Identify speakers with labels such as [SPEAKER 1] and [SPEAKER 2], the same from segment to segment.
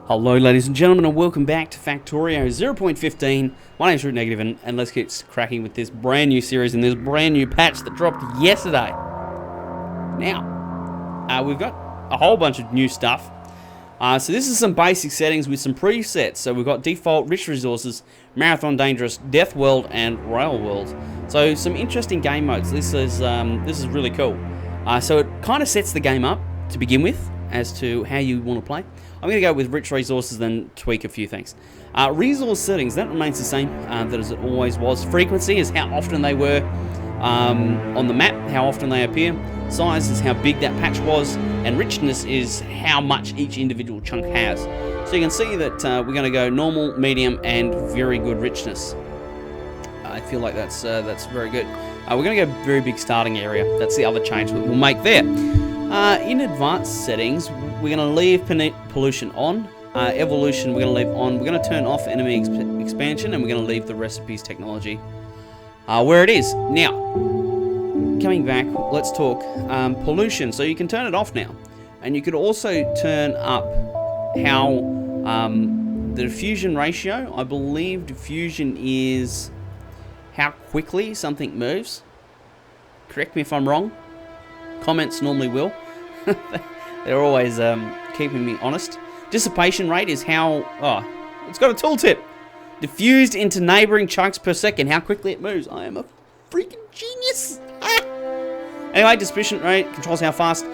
[SPEAKER 1] Hello ladies and gentlemen, and welcome back to Factorio 0.15. My name's Root Negative, and let's get cracking with this brand new series and this brand new patch that dropped yesterday. Now, we've got a whole bunch of new stuff. So this is some basic settings with some presets. So we've got default, rich resources, marathon, dangerous, death world, and rail world. So some interesting game modes. This is really cool. So it kind of sets the game up to begin with as to how you want to play. I'm going to go with rich resources, then tweak a few things. Resource settings, that remains the same that as it always was. Frequency is how often they were on the map, how often they appear. Size is how big that patch was, and richness is how much each individual chunk has. So you can see that we're going to go normal, medium, and very good richness. I feel like that's very good. We're going to go very big starting area. That's the other change that we'll make there. In advanced settings, we're going to leave pollution on. Evolution, we're going to leave on. We're going to turn off enemy expansion, and we're going to leave the recipes technology where it is. Now, coming back, let's talk pollution. So you can turn it off now, and you could also turn up how the diffusion ratio. I believe diffusion is how quickly something moves. Correct me if I'm wrong. Comments normally will. They're always keeping me honest. Dissipation rate is how... Oh, it's got a tooltip. Diffused into neighboring chunks per second. How quickly it moves. I am a freaking genius. Anyway, dissipation rate controls how fast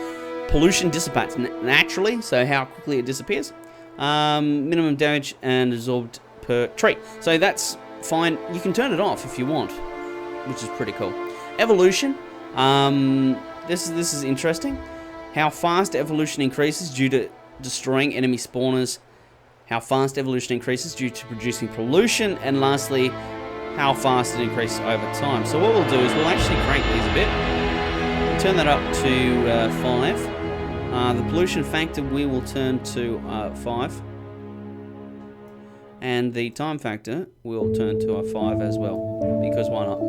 [SPEAKER 1] pollution dissipates naturally. So how quickly it disappears. Minimum damage and absorbed per tree. So that's fine. You can turn it off if you want, which is pretty cool. Evolution. This is interesting. How fast evolution increases due to destroying enemy spawners. How fast evolution increases due to producing pollution. And lastly, how fast it increases over time. So what we'll do is we'll actually crank these a bit. We'll turn that up to 5. The pollution factor we will turn to 5. And the time factor we'll turn to a 5 as well. Because why not?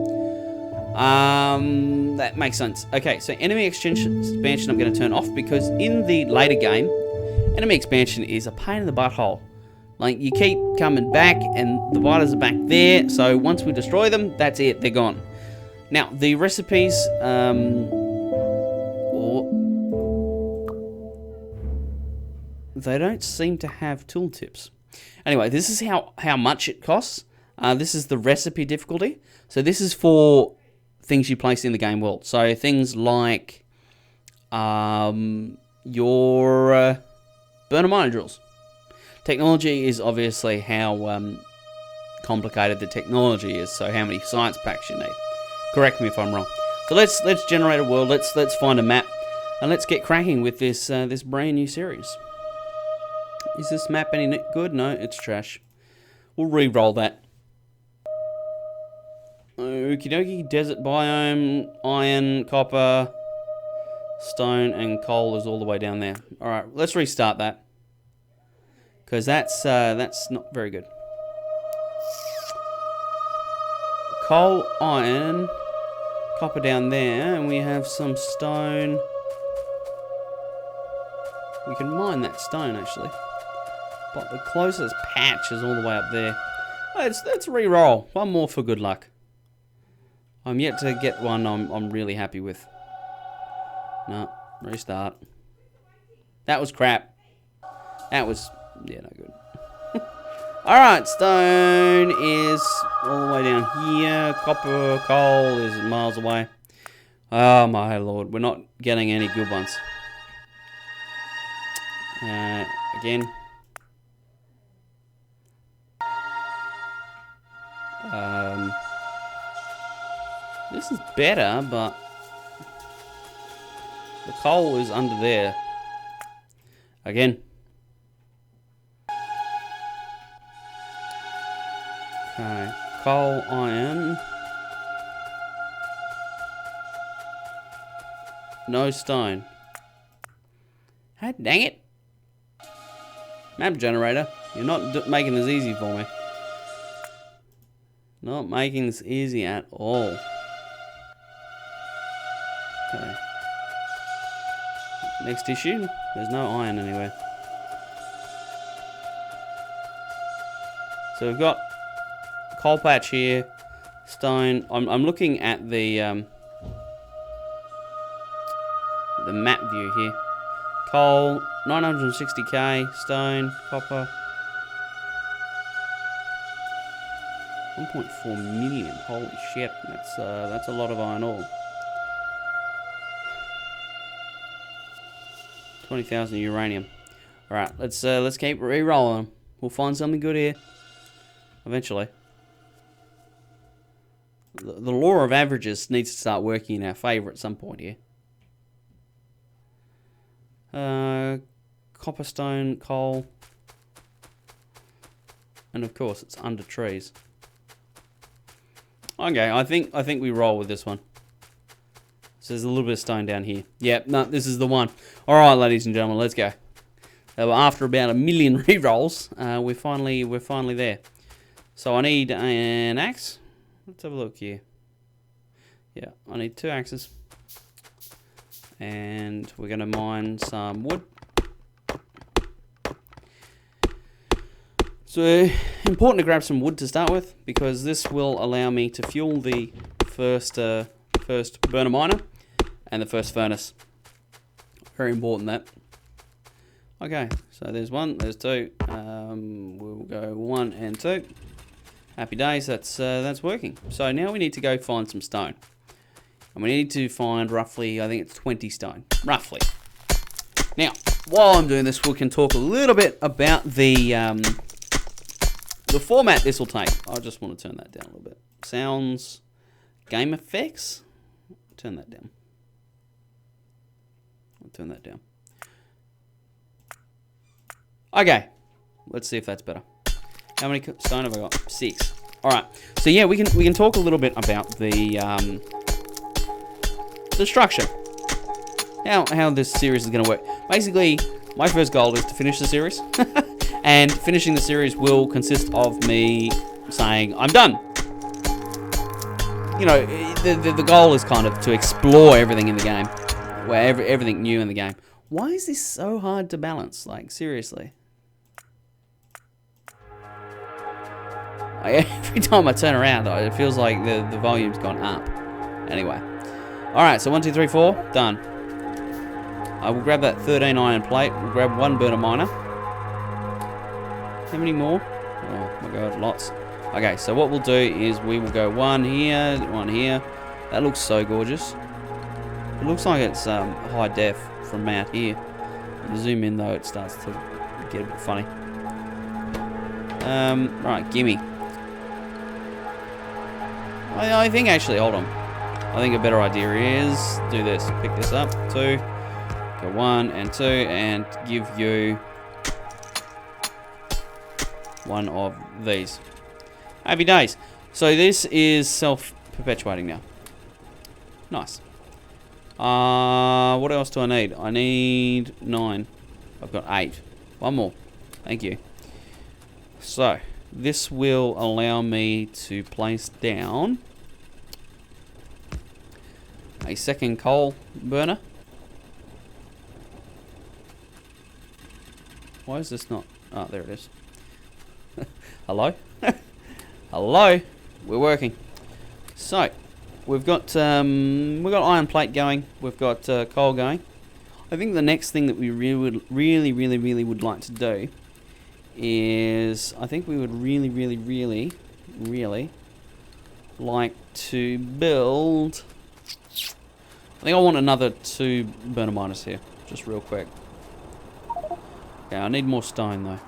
[SPEAKER 1] That makes sense. Okay, so enemy expansion I'm going to turn off because in the later game, enemy expansion is a pain in the butthole. Like, you keep coming back and the biters are back there, so once we destroy them, that's it, they're gone. Now, the recipes, they don't seem to have tooltips. Anyway, this is how much it costs. This is the recipe difficulty. So this is for things you place in the game world. So things like your burner miner drills. Technology is obviously how complicated the technology is. So how many science packs you need. Correct me if I'm wrong. So let's generate a world. Let's find a map, and let's get cracking with this this brand new series. Is this map any good? No, it's trash. We'll re-roll that. Okie dokie, desert biome, iron, copper, stone, and coal is all the way down there. Alright, let's restart that. Because that's not very good. Coal, iron, copper down there, and we have some stone. We can mine that stone, actually. But the closest patch is all the way up there. Let's re-roll. One more for good luck. I'm yet to get one I'm really happy with. No, restart. That was crap. That was, yeah, no good. Alright, stone is all the way down here. Copper, coal is miles away. Oh my lord, we're not getting any good ones. Again. This is better, but the coal is under there. Again. Okay, coal, iron. No stone. Hey, dang it. Map generator, you're not making this easy for me. Not making this easy at all. Okay. Next issue, there's no iron anywhere. So we've got coal patch here, stone. I'm looking at the map view here. Coal, 960k, stone, copper. 1.4 million. Holy shit! That's a lot of iron ore. 20,000 uranium. All right, let's keep re-rolling them. We'll find something good here. Eventually. The law of averages needs to start working in our favour at some point here. Copper, stone, coal, and of course it's under trees. Okay, I think we roll with this one. So there's a little bit of stone down here. Yep, no, this is the one. All right, ladies and gentlemen, let's go. After about 1 million re-rolls, we're finally there. So I need an axe. Let's have a look here. Yeah, I need 2 axes. And we're going to mine some wood. So, important to grab some wood to start with, because this will allow me to fuel the first burner miner and the first furnace. Very important, that. Okay, so there's 1, there's 2. We'll go 1 and 2. Happy days, that's working. So now we need to go find some stone. And we need to find roughly, I think it's 20 stone. Roughly. Now, while I'm doing this, we can talk a little bit about the format this will take. I just want to turn that down a little bit. Sounds, game effects. Turn that down. I'll turn that down. Okay, let's see if that's better. How many stone have I got? 6. All right. So yeah, we can talk a little bit about the structure. How this series is going to work. Basically, my first goal is to finish the series, and finishing the series will consist of me saying I'm done. You know, the goal is kind of to explore everything in the game, everything new in the game. Why is this so hard to balance? Like, seriously. Every time I turn around, it feels like the volume's gone up. Anyway. Alright, so 1, 2, 3, 4. Done. I will grab that 13 iron plate. We'll grab 1 burner miner. How many more? Oh my god, lots. Okay, so what we'll do is we will go 1 here, 1 here. That looks so gorgeous. It looks like it's high def from out here. Zoom in though, it starts to get a bit funny. Right, gimme. I think actually, hold on. I think a better idea is do this. Pick this up, 2, go 1 and 2, and give you 1 of these. Happy days. So this is self-perpetuating now. Nice. What else do I need? I need 9. I've got 8. 1 more. Thank you. So this will allow me to place down a second coal burner. Why is this not? Oh, there it is. Hello? Hello? We're working. So, we've got iron plate going. We've got coal going. I think the next thing that we really would like to do is, I think we would really like to build. I think I want another 2 burner miners here, just real quick. Okay, I need more stone though.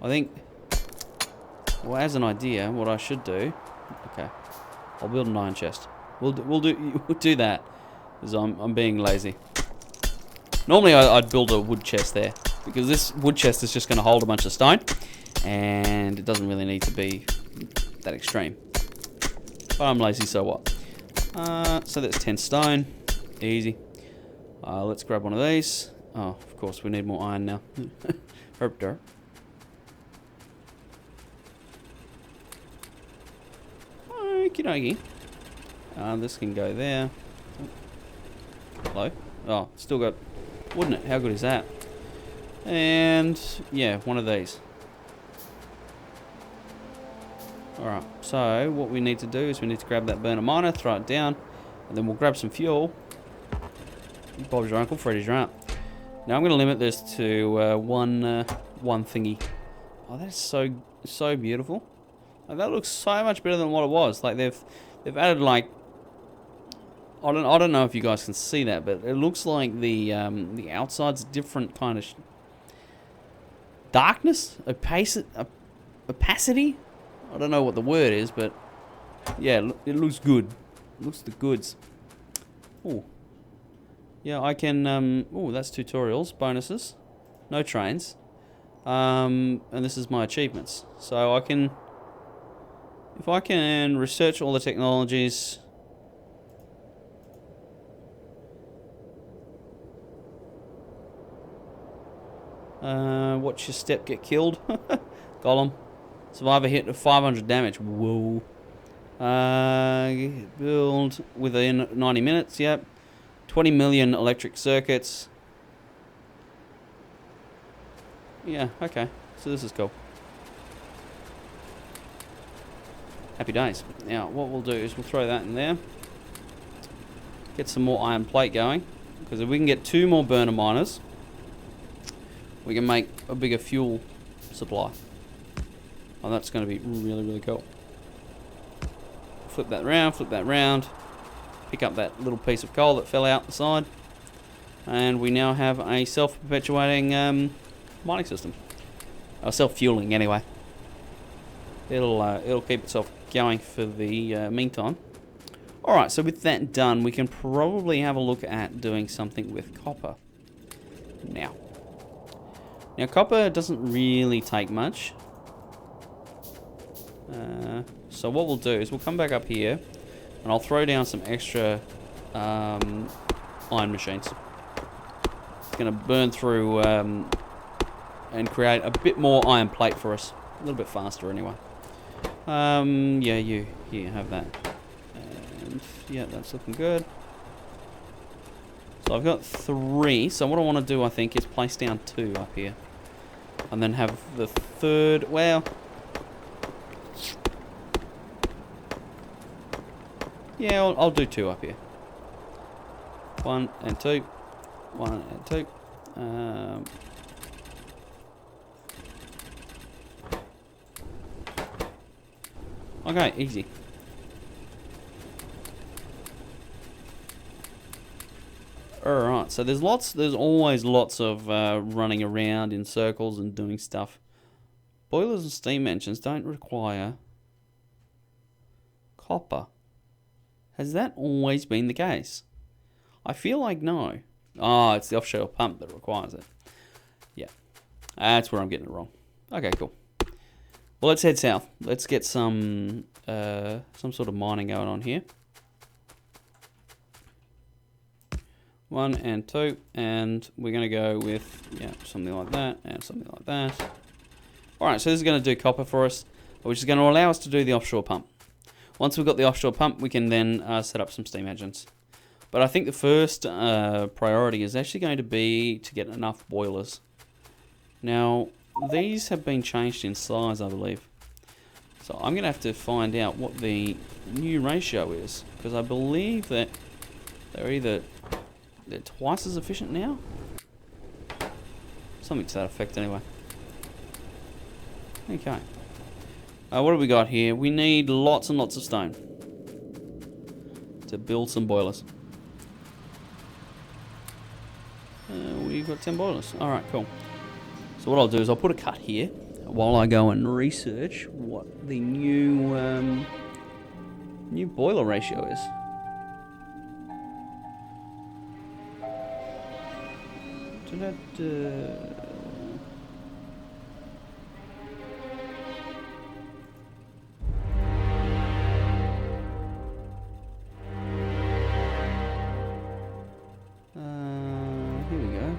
[SPEAKER 1] I think, well, as an idea, what I should do, okay, I'll build an iron chest. We'll do that, because I'm being lazy. Normally I'd build a wood chest there, because this wood chest is just going to hold a bunch of stone, and it doesn't really need to be that extreme. But I'm lazy, so what? So that's 10 stone, easy. Let's grab one of these. Oh, of course, we need more iron now. Herp dirt. Okie dokie. This can go there. Hello? Oh, still got, wouldn't it? How good is that? And yeah, one of these. Alright, so what we need to do is we need to grab that burner miner, throw it down, and then we'll grab some fuel. Bob's your uncle, Freddy's your aunt. Now I'm going to limit this to one thingy. Oh, that's so beautiful. Like, that looks so much better than what it was. Like they've added like I don't know if you guys can see that, but it looks like the outside's different kind of darkness, opacity. I don't know what the word is, but yeah, it looks good. It looks the goods. Oh, yeah, I can. Oh, that's tutorials, bonuses, no trains, and this is my achievements. So I can, if I can research all the technologies. Watch your step get killed. Golem. Survive a hit of 500 damage. Whoa. Build within 90 minutes. Yep. 20 million electric circuits. Yeah, okay. So this is cool. Happy days. Now, what we'll do is we'll throw that in there. Get some more iron plate going. Because if we can get 2 more burner miners, we can make a bigger fuel supply. Oh, that's going to be really, really cool. Flip that round. Pick up that little piece of coal that fell out the side. And we now have a self-perpetuating mining system. Or self-fueling, anyway. It'll keep itself going for the meantime. Alright, so with that done, we can probably have a look at doing something with copper. Now, copper doesn't really take much. So what we'll do is we'll come back up here, and I'll throw down some extra iron machines. It's going to burn through and create a bit more iron plate for us. A little bit faster anyway. Yeah, you have that. And yeah, that's looking good. So I've got 3. So what I want to do, I think, is place down 2 up here. And then have the third, well... yeah, I'll do 2 up here. 1 and 2. 1 and 2. Okay, easy. Alright, so there's always lots of running around in circles and doing stuff. Boilers and steam engines don't require copper. Has that always been the case? I feel like no. Oh, it's the offshore pump that requires it. Yeah, that's where I'm getting it wrong. Okay, cool. Well, let's head south. Let's get some sort of mining going on here. 1 and 2, and we're going to go with, yeah, something like that, and something like that. Alright, so this is going to do copper for us, which is going to allow us to do the offshore pump. Once we've got the offshore pump, we can then set up some steam engines. But I think the first priority is actually going to be to get enough boilers. Now, these have been changed in size, I believe. So I'm going to have to find out what the new ratio is, because I believe that they're twice as efficient now? Something to that effect anyway. Okay. What do we got here? We need lots and lots of stone to build some boilers. We've got 10 boilers. Alright, cool. So what I'll do is I'll put a cut here while I go and research what the new boiler ratio is. Here we go.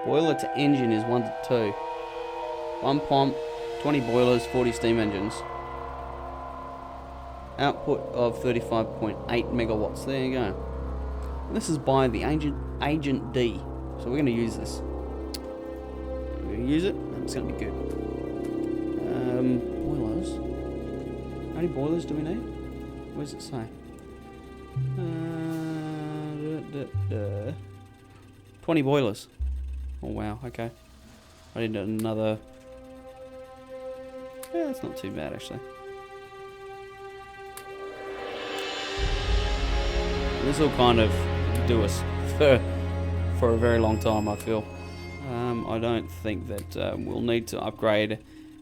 [SPEAKER 1] Boiler to engine is 1 to 2. 1 pump, 20 boilers, 40 steam engines. Output of 35.8 megawatts. There you go. And this is by the Agent D. So we're going to use this. We're going to use it, and it's going to be good. Boilers. How many boilers do we need? What does it say? 20 boilers. Oh wow, okay. I need another... Yeah, that's not too bad actually. This will kind of do us for a very long time, I feel. I don't think that we'll need to upgrade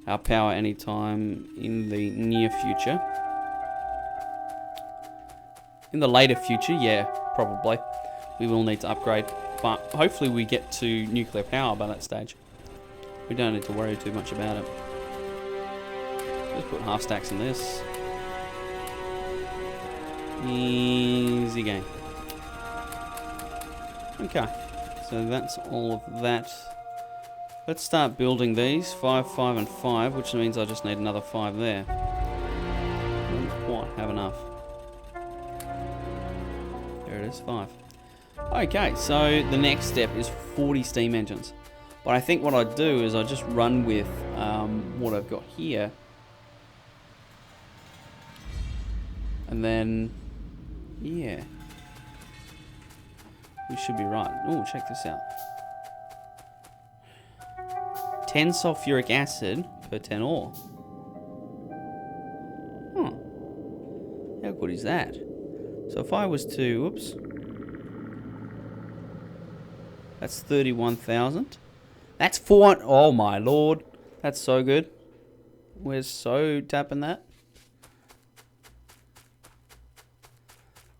[SPEAKER 1] our power anytime in the near future. In the later future, yeah, probably. We will need to upgrade, but hopefully we get to nuclear power by that stage. We don't need to worry too much about it. Just put half stacks in this. Easy game. Okay, so that's all of that. Let's start building these. 5, 5, and 5, which means I just need another 5 there. I don't quite have enough. There it is, 5. Okay, so the next step is 40 steam engines. But I think what I do is I just run with what I've got here. And then, yeah. We should be right. Oh, check this out. 10 sulfuric acid per 10 ore. Huh. How good is that? So if I was to, whoops. That's 31,000. That's 400. Oh my lord. That's so good. We're so tapping that.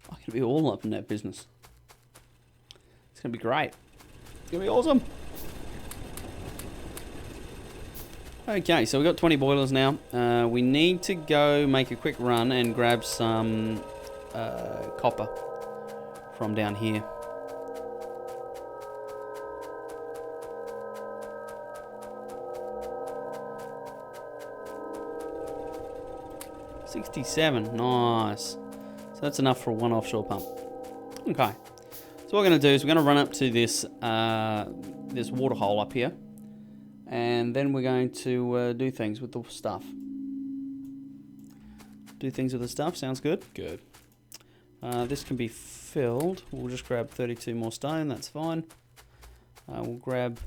[SPEAKER 1] I can be all up in that business. It's going to be great. It's going to be awesome. Okay, so we've got 20 boilers now. We need to go make a quick run and grab some copper from down here. $67, nice. So that's enough for one offshore pump. Okay. So what we're going to do is we're going to run up to this this water hole up here, and then we're going to do things with the stuff. Do things with the stuff, sounds good? Good. This can be filled. We'll just grab 32 more stone, that's fine. We'll grab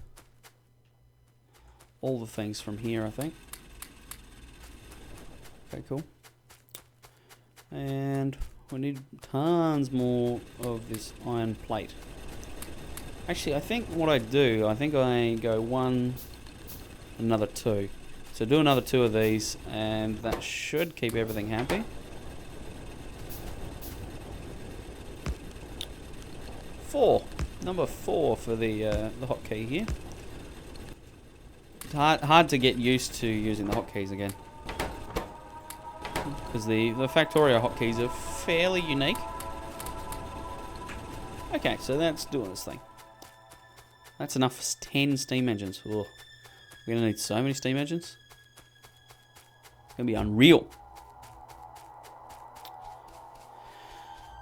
[SPEAKER 1] all the things from here, I think. Okay, cool. And we need tons more of this iron plate. Actually, I think what I do, I think I go 1, another 2. So do another 2 of these, and that should keep everything happy. 4, number 4 for the hotkey here. It's hard to get used to using the hotkeys again, because the Factorio hotkeys are fairly unique. Okay, so that's doing this thing. That's enough for 10 steam engines. Ugh. We're going to need so many steam engines. It's going to be unreal.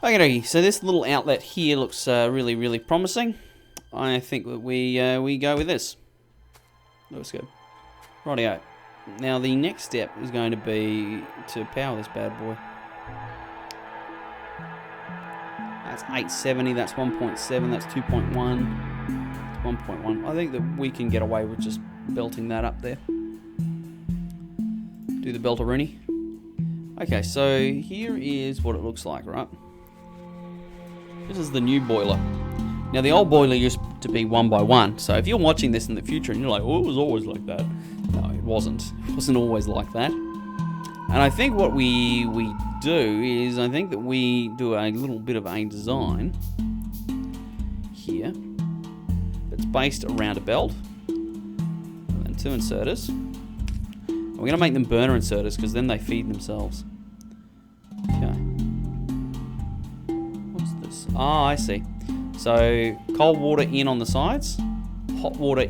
[SPEAKER 1] Okay, so this little outlet here looks really, really promising. I think that we go with this. Looks good. Rightio. Now the next step is going to be to power this bad boy. That's 870, that's 1.7, that's 2.1, 1.1. I think that we can get away with just belting that up there. Do the belter-rooney. Okay, so here is what it looks like, right? This is the new boiler. Now the old boiler used to be 1 by 1, so if you're watching this in the future and you're like, oh, it was always like that. No, it wasn't. It wasn't always like that. And I think what we do is, I think that we do a little bit of a design here that's based around a belt and then 2 inserters. And we're going to make them burner inserters because then they feed themselves. Okay. What's this? Ah, I see. So cold water in on the sides, hot water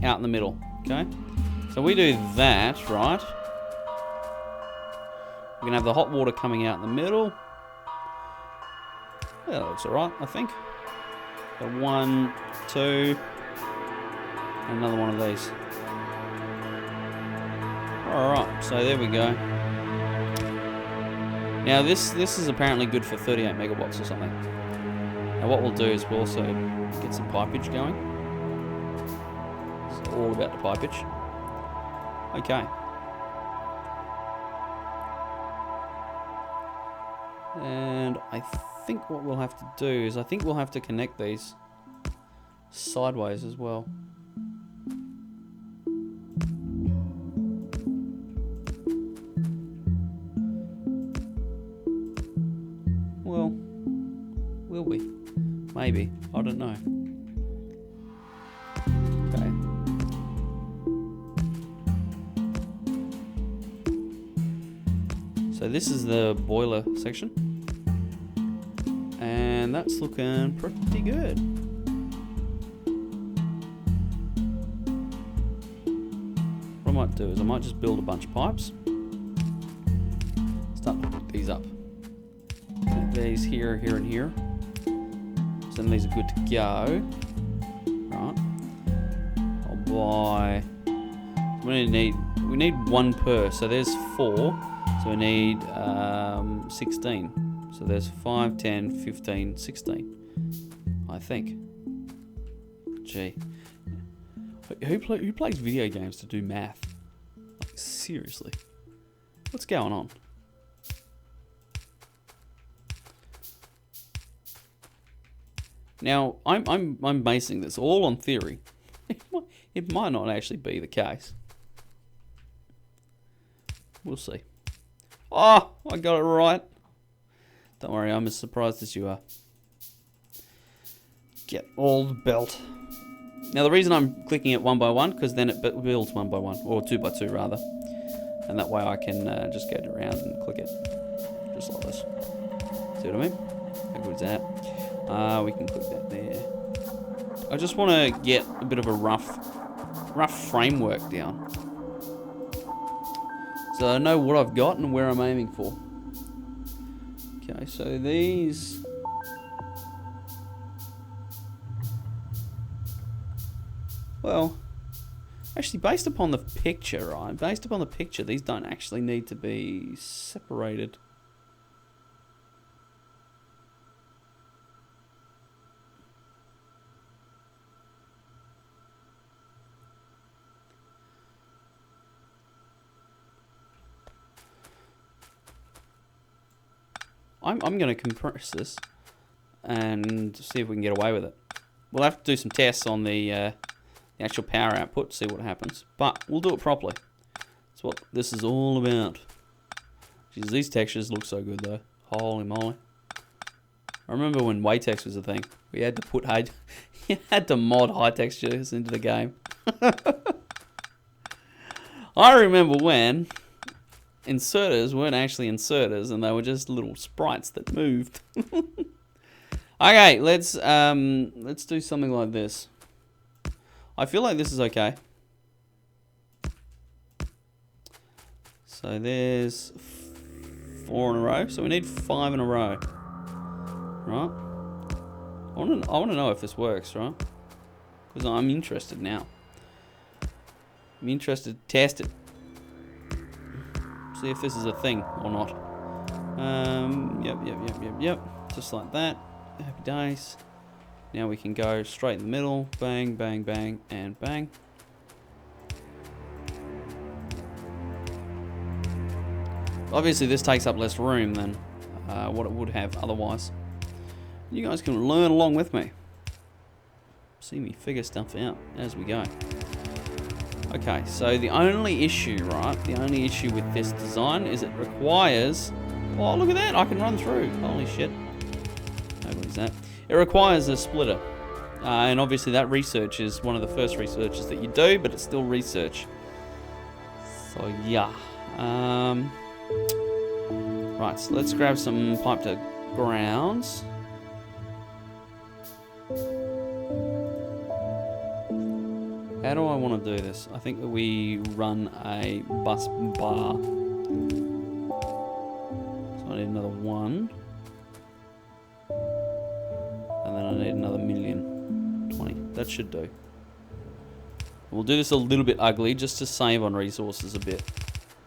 [SPEAKER 1] out in the middle. Okay. So we do that, right? We're going to have the hot water coming out in the middle. Yeah, that looks alright, I think. So 1, 2, and another one of these. Alright, so there we go. Now this is apparently good for 38 megawatts or something. Now what we'll do is we'll also get some pipage going. It's all about the pipage. Okay. And I think what we'll have to do is, I think we'll have to connect these sideways as well. Well, will we? Maybe. I don't know. Okay. So this is the boiler section. And that's looking pretty good. What I might do is I might just build a bunch of pipes. Start to put these up. Put these here, here, and here. So then these are good to go. Right. I'll buy. We need one per. So there's 4. So we need 16. So there's 5, 10, 15, 16. I think. Gee. Who plays video games to do math? Like, seriously. What's going on? Now, I'm basing this all on theory. It might not actually be the case. We'll see. Oh, I got it right. Don't worry, I'm as surprised as you are. Get all the belt. Now the reason I'm clicking it one by one, because then it builds one by one, or 2 by 2 rather. And that way I can just get around and click it. Just like this. See what I mean? How good is that? We can click that there. I just want to get a bit of a rough framework down. So I know what I've got and where I'm aiming for. Okay, so these... Well, actually based upon the picture, right? Based upon the picture, these don't actually need to be separated. I'm going to compress this and see if we can get away with it. We'll have to do some tests on the actual power output to see what happens. But we'll do it properly. That's what this is all about. Jeez, these textures look so good though. Holy moly. I remember when Waytex was a thing. We had to put you had to mod high textures into the game. I remember when inserters weren't actually inserters and they were just little sprites that moved. Okay, let's do something like this. I feel like this is okay. So there's 4 in a row, so we need 5 in a row. Right? I want to know if this works, right? Because I'm interested now. I'm interested to test it. See if this is a thing or not. Yep. Just like that. Happy days. Now we can go straight in the middle. Bang, bang, bang, and bang. Obviously this takes up less room than what it would have otherwise. You guys can learn along with me. See me figure stuff out as we go. Okay, so the only issue, right? The only issue with this design is it requires... Oh, look at that! I can run through. Holy shit. How good is that? It requires a splitter. And obviously that research is one of the first researches that you do, but it's still research. So, yeah. Right, so let's grab some pipe to grounds. How do I want to do this? I think that we run a bus bar. So I need another 1. And then I need another 1,020,000. That should do. We'll do this a little bit ugly just to save on resources a bit.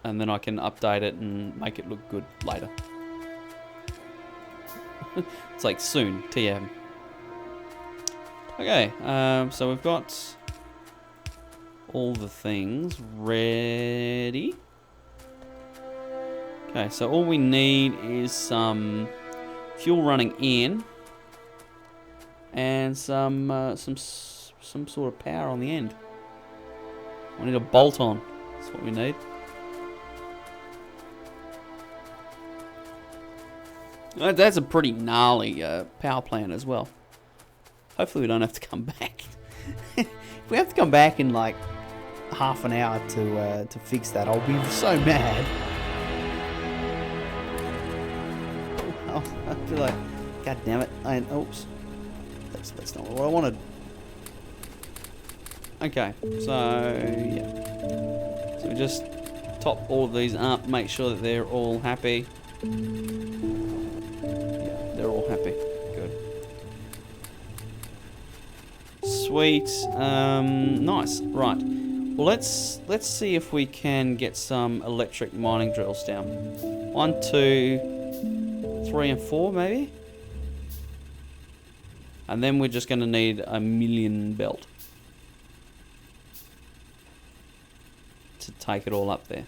[SPEAKER 1] And then I can update it and make it look good later. It's like soon, TM. Okay, so we've got all the things ready. Okay, so all we need is some fuel running in and some sort of power on the end. We need a bolt on. That's what we need. That's a pretty gnarly power plant as well. Hopefully we don't have to come back. If we have to come back in like half an hour to fix that, I'll be so mad. I feel like, god damn it! Oops, that's not what I wanted. Okay, so yeah, so we just top all of these up, make sure that they're all happy. They're all happy. Good. Sweet. Nice. Right. Well, let's see if we can get some electric mining drills down. 1, 2, 3, and 4, maybe. And then we're just going to need a 1,000,000 belt to take it all up there.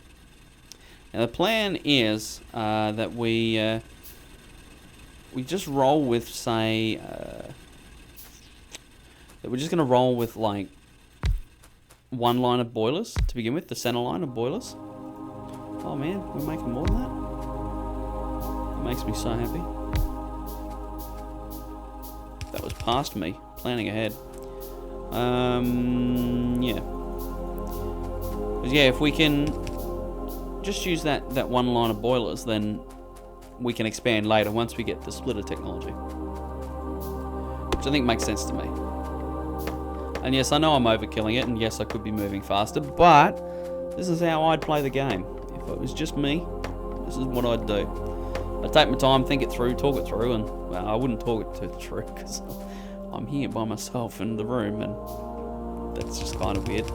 [SPEAKER 1] Now the plan is that we just roll with, say, that we're just going to roll with like 1 line of boilers to begin with, the center line of boilers. Oh man, we're making more than that? It makes me so happy. That was past me, planning ahead. Yeah. But yeah, if we can just use that 1 line of boilers, then we can expand later once we get the splitter technology. Which I think makes sense to me. And yes, I know I'm overkilling it, and yes, I could be moving faster, but this is how I'd play the game. If it was just me, this is what I'd do. I'd take my time, think it through, talk it through, and, well, I wouldn't talk it through, because I'm here by myself in the room, and that's just kind of weird.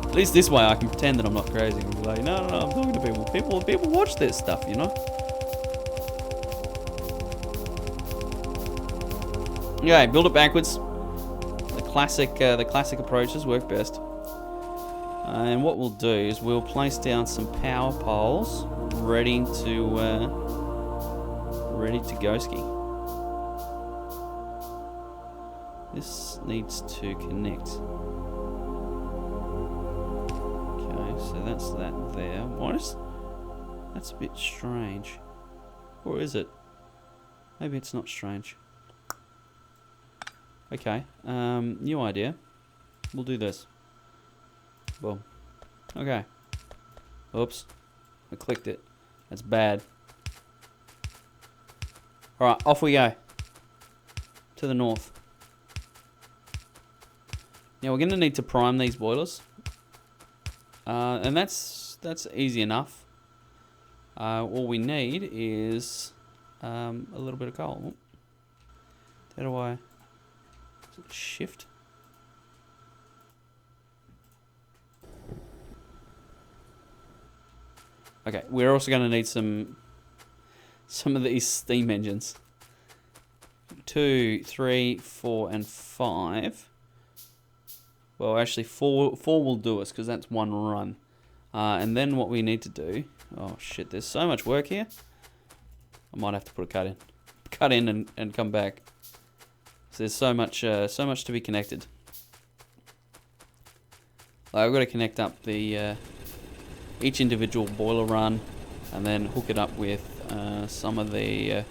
[SPEAKER 1] At least this way I can pretend that I'm not crazy and be like, no, I'm talking to people. People watch this stuff, you know? Okay, build it backwards. The classic approaches work best. And what we'll do is we'll place down some power poles ready to go ski. This needs to connect. So that's that there. That's a bit strange. Or is it? Maybe it's not strange. Okay, new idea. We'll do this. Boom. Okay. Oops. I clicked it. That's bad. Alright, off we go. To the north. Now we're going to need to prime these boilers. And that's easy enough. All we need is a little bit of coal. How do I shift? Okay, we're also going to need some of these steam engines. 2, 3, 4, and 5. Well, actually, 4 will do us, because that's 1 run. And then what we need to do... Oh, shit, there's so much work here. I might have to put a cut in. Cut in and come back. So there's so much to be connected. I've got to connect up the each individual boiler run, and then hook it up with some of the...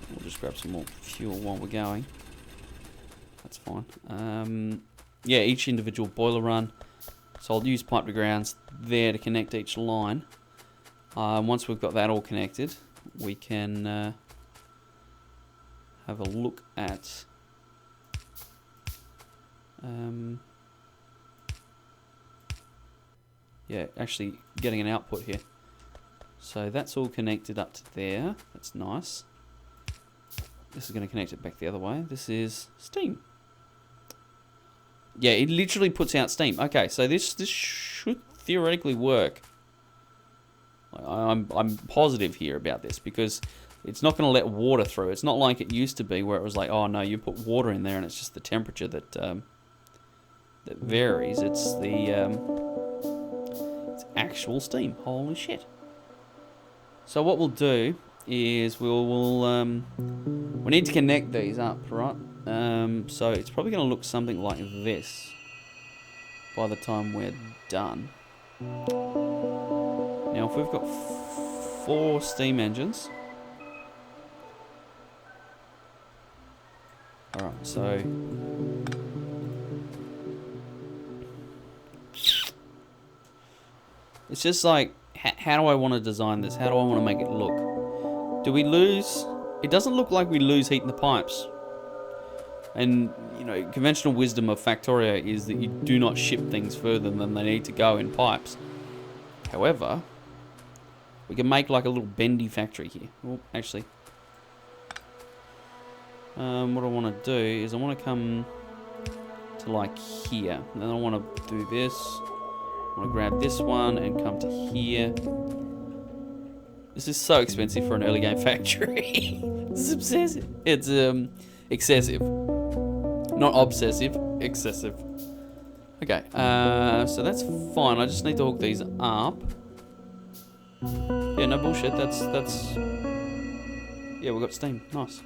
[SPEAKER 1] we'll just grab some more fuel while we're going. That's fine. Yeah, each individual boiler run. So I'll use pipe to grounds there to connect each line. Once we've got that all connected, we can have a look at Yeah, actually getting an output here. So that's all connected up to there. That's nice. This is going to connect it back the other way. This is steam. Yeah, it literally puts out steam. Okay, so this should theoretically work. I'm positive here about this because it's not going to let water through. It's not like it used to be where it was like, oh no, you put water in there and it's just the temperature that that varies. It's the it's actual steam. Holy shit! So what we'll do is we need to connect these up, right? So it's probably going to look something like this by the time we're done. Now, if we've got 4 steam engines, all right. So it's just like, how do I want to design this? How do I want to make it look? Do we lose? It doesn't look like we lose heat in the pipes. And, you know, conventional wisdom of Factorio is that you do not ship things further than they need to go in pipes. However, we can make like a little bendy factory here. Oh, actually, what I want to do is I want to come to like here. And then I want to do this. I want to grab this one and come to here. This is so expensive for an early game factory. This is obsessive. It's excessive. Not obsessive, excessive. Okay, so that's fine. I just need to hook these up. Yeah, no bullshit. That's. Yeah, we've got steam. Nice.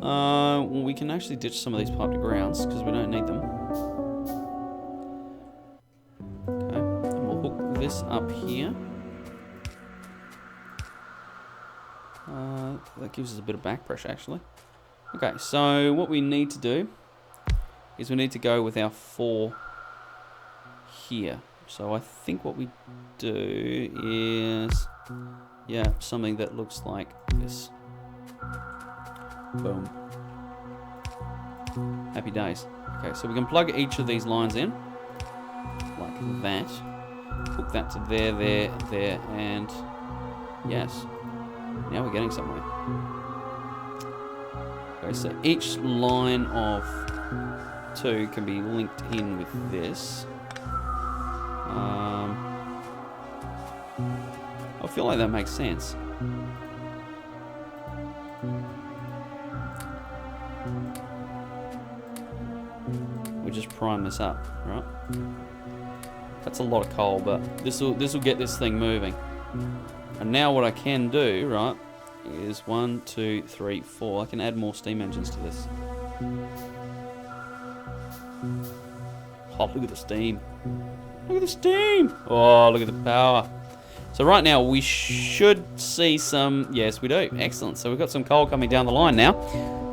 [SPEAKER 1] Well, we can actually ditch some of these pipe to grounds because we don't need them. Okay, and we'll hook this up here. That gives us a bit of back pressure, actually. Okay, so what we need to do is we need to go with our 4 here. So I think what we do is, yeah, something that looks like this. Boom. Happy days. Okay, so we can plug each of these lines in, like that. Hook that to there, there, and yes. Now we're getting somewhere. Okay, so each line of 2 can be linked in with this. I feel like that makes sense. We just prime this up, right? That's a lot of coal, but this will get this thing moving. And now what I can do, right, is 1, 2, 3, 4. I can add more steam engines to this. Oh, look at the steam. Look at the steam. Oh, look at the power. So right now we should see some... Yes, we do. Excellent. So we've got some coal coming down the line now.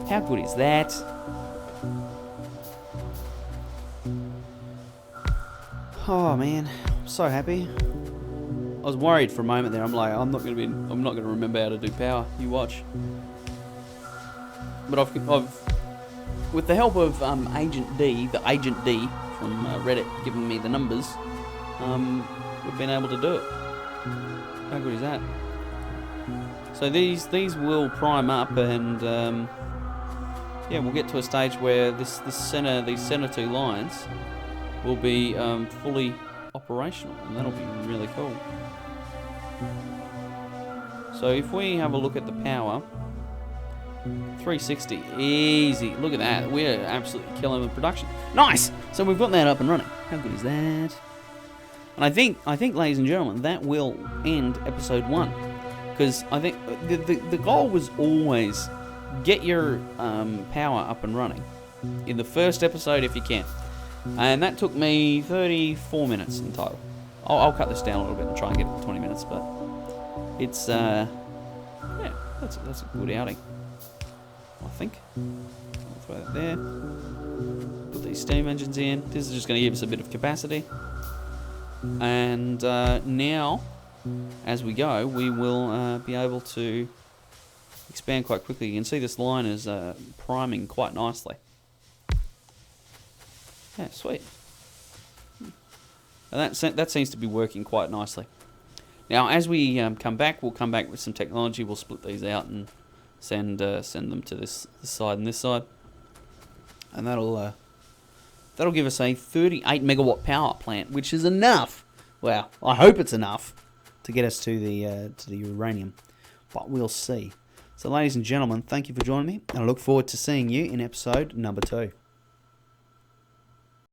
[SPEAKER 1] How good is that? Oh, man. I'm so happy. I was worried for a moment there. I'm like, I'm not gonna remember how to do power. You watch. But I've with the help of Agent D, the Agent D from Reddit, giving me the numbers, we've been able to do it. How good is that? So these will prime up, and yeah, we'll get to a stage where these center 2 lines will be fully operational, and that'll be really cool. So if we have a look at the power, 360, easy. Look at that. We're absolutely killing the production. Nice. So we've got that up and running. How good is that? And I think, ladies and gentlemen, that will end episode 1, because I think the goal was always get your power up and running in the first episode if you can. And that took me 34 minutes in total. I'll cut this down a little bit and try and get it to 20 minutes, but it's yeah, that's a good outing, I think. I'll throw that there. Put these steam engines in. This is just going to give us a bit of capacity. And now, as we go, we will be able to expand quite quickly. You can see this line is priming quite nicely. Yeah, sweet. And that seems to be working quite nicely. Now, as we come back, we'll come back with some technology. We'll split these out and send them to this side and this side, and that'll give us a 38 megawatt power plant, which is enough. Well, I hope it's enough to get us to the uranium, but we'll see. So, ladies and gentlemen, thank you for joining me, and I look forward to seeing you in episode number 2.